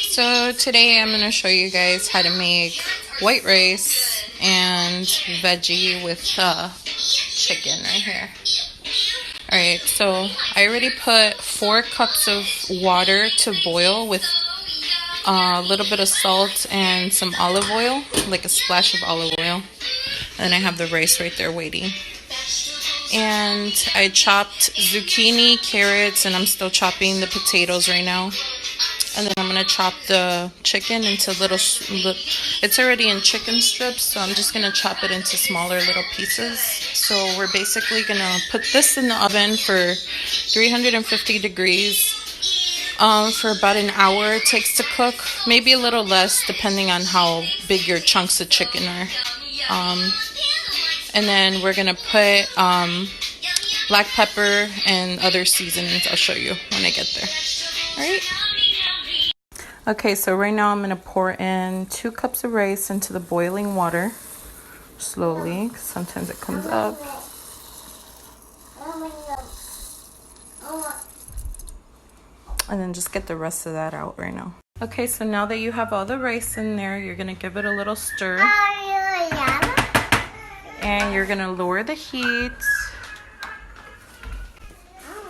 So today I'm going to show you guys how to make white rice and veggie with chicken right here. Alright, so I already put 4 cups of water to boil with a little bit of salt and some olive oil, like a splash of olive oil. And I have the rice right there waiting. And I chopped zucchini, carrots, and I'm still chopping the potatoes right now. And then I'm going to chop the chicken into it's already in chicken strips, so I'm just going to chop it into smaller little pieces. So we're basically going to put this in the oven for 350 degrees for about an hour it takes to cook. Maybe a little less depending on how big your chunks of chicken are. And then we're going to put black pepper and other seasonings. I'll show you when I get there. All right. Okay, so right now I'm going to pour in 2 cups of rice into the boiling water slowly. Sometimes it comes up. And then just get the rest of that out right now. Okay, so now that you have all the rice in there, you're going to give it a little stir. And you're going to lower the heat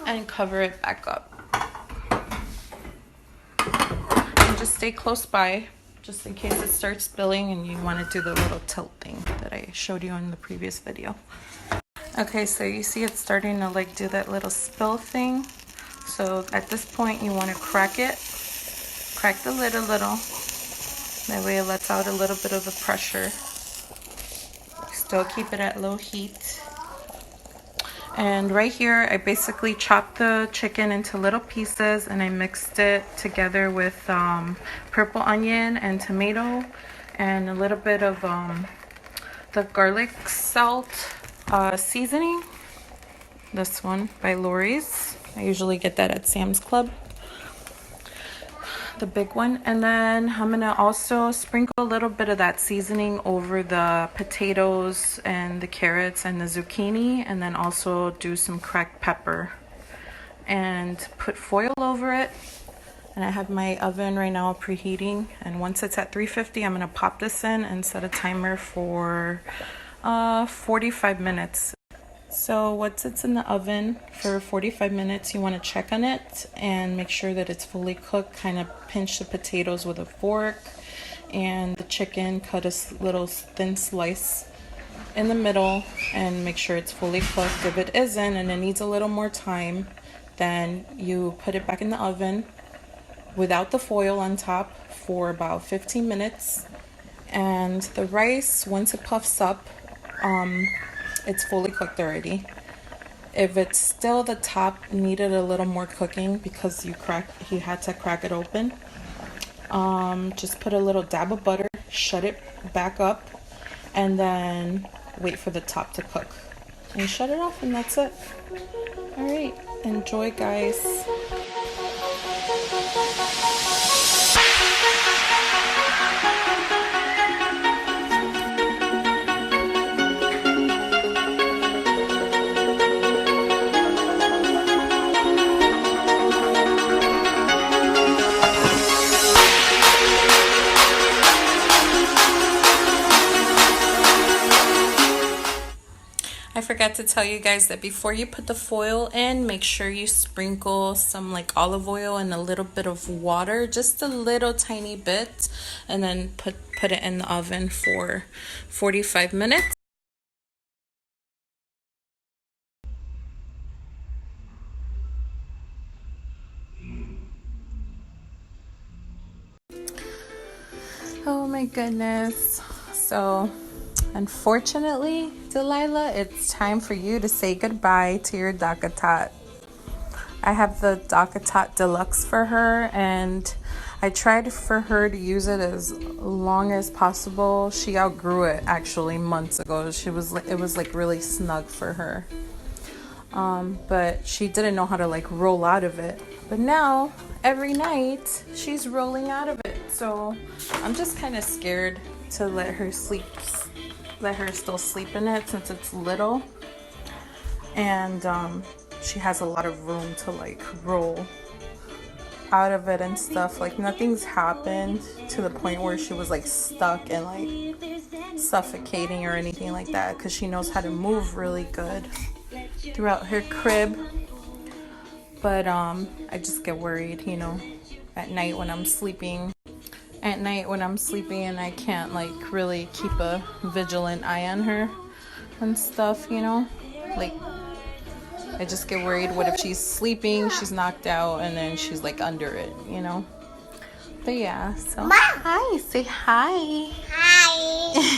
and cover it back up. Just stay close by just in case it starts spilling and you want to do the little tilt thing that I showed you in the previous video. Okay, so you see it's starting to like do that little spill thing. So at this point you want to crack the lid a little. That way it lets out a little bit of the pressure. Still keep it at low heat. And right here, I basically chopped the chicken into little pieces and I mixed it together with purple onion and tomato and a little bit of the garlic salt seasoning. This one by Lori's. I usually get that at Sam's Club. The big one. And then I'm gonna also sprinkle a little bit of that seasoning over the potatoes and the carrots and the zucchini, and then also do some cracked pepper and put foil over it. And I have my oven right now preheating, and once it's at 350 I'm gonna pop this in and set a timer for 45 minutes. So once it's in the oven for 45 minutes, you want to check on it and make sure that it's fully cooked. Kind of pinch the potatoes with a fork, and the chicken, cut a little thin slice in the middle and make sure it's fully cooked. If it isn't and it needs a little more time, then you put it back in the oven without the foil on top for about 15 minutes. And the rice, once it puffs up, it's fully cooked already. If it's still the top needed a little more cooking because you had to crack it open, just put a little dab of butter, shut it back up, and then wait for the top to cook. And shut it off, and that's it. Alright, enjoy guys. I forgot to tell you guys that before you put the foil in, make sure you sprinkle some like olive oil and a little bit of water, just a little tiny bit, and then put it in the oven for 45 minutes. Oh my goodness. So unfortunately, Delilah, it's time for you to say goodbye to your DockATot. I have the DockATot Deluxe for her, and I tried for her to use it as long as possible. She outgrew it actually months ago. It was like really snug for her. But she didn't know how to like roll out of it. But now, every night, she's rolling out of it. So I'm just kind of scared to let her still sleep in it since it's little. And she has a lot of room to like roll out of it and stuff. Like nothing's happened to the point where she was like stuck and like suffocating or anything like that, because she knows how to move really good throughout her crib. But I just get worried, you know, at night when I'm sleeping. At night when I'm sleeping and I can't like really keep a vigilant eye on her and stuff, you know. Like I just get worried, what if she's sleeping, she's knocked out, and then she's like under it, you know. But yeah, so Mom. Hi, say hi. Hi.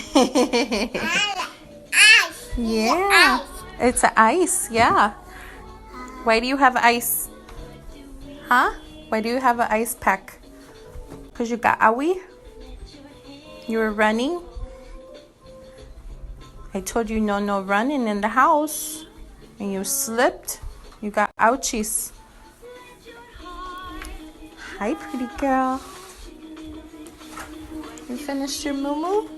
Ice. Yeah. Ice. It's ice, yeah. Why do you have ice? Huh? Why do you have an ice pack? Because you got owie? You were running? I told you no running in the house. And you slipped. You got ouchies. Hi, pretty girl. You finished your moo-moo?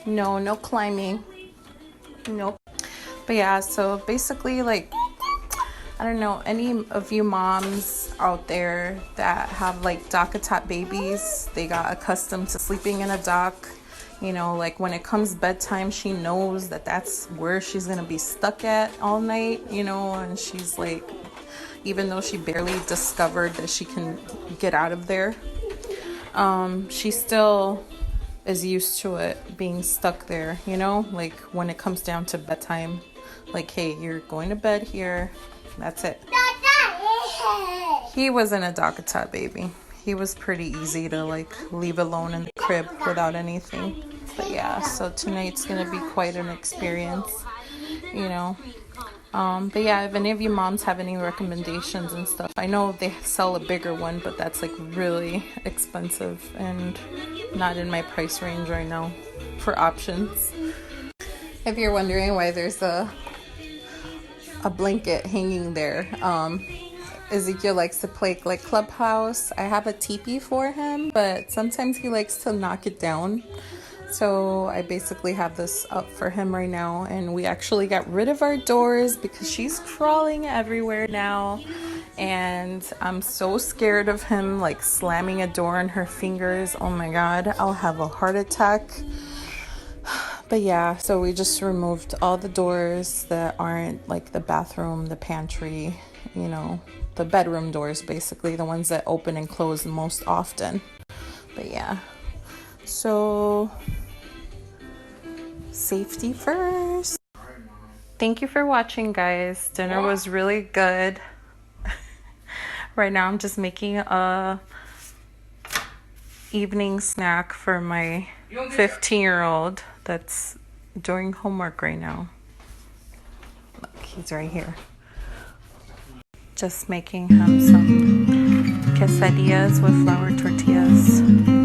No climbing. Nope. But yeah, so basically, like, I don't know, any of you moms out there that have like DockATot babies, they got accustomed to sleeping in a dock. You know, like when it comes bedtime, she knows that that's where she's gonna be stuck at all night, you know, and she's like, even though she barely discovered that she can get out of there, she still is used to it being stuck there, you know, like when it comes down to bedtime, like, hey, you're going to bed here, that's it. He wasn't a DockATot baby. He was pretty easy to like leave alone in the crib without anything. But yeah, so tonight's gonna be quite an experience, you know. But yeah, if any of you moms have any recommendations and stuff, I know they sell a bigger one, but that's like really expensive and not in my price range right now for options. If you're wondering why there's a blanket hanging there, Ezekiel likes to play like Clubhouse. I have a teepee for him, but sometimes he likes to knock it down. So I basically have this up for him right now, and we actually got rid of our doors because she's crawling everywhere now, and I'm so scared of him like slamming a door on her fingers. Oh my god, I'll have a heart attack. But yeah, so we just removed all the doors that aren't like the bathroom, the pantry, you know, the bedroom doors, basically the ones that open and close the most often. But yeah, so safety first. Thank you for watching, guys. Dinner was really good. Right now I'm just making a evening snack for my 15-year-old that's doing homework right now. Look, he's right here. Just making him some quesadillas with flour tortillas.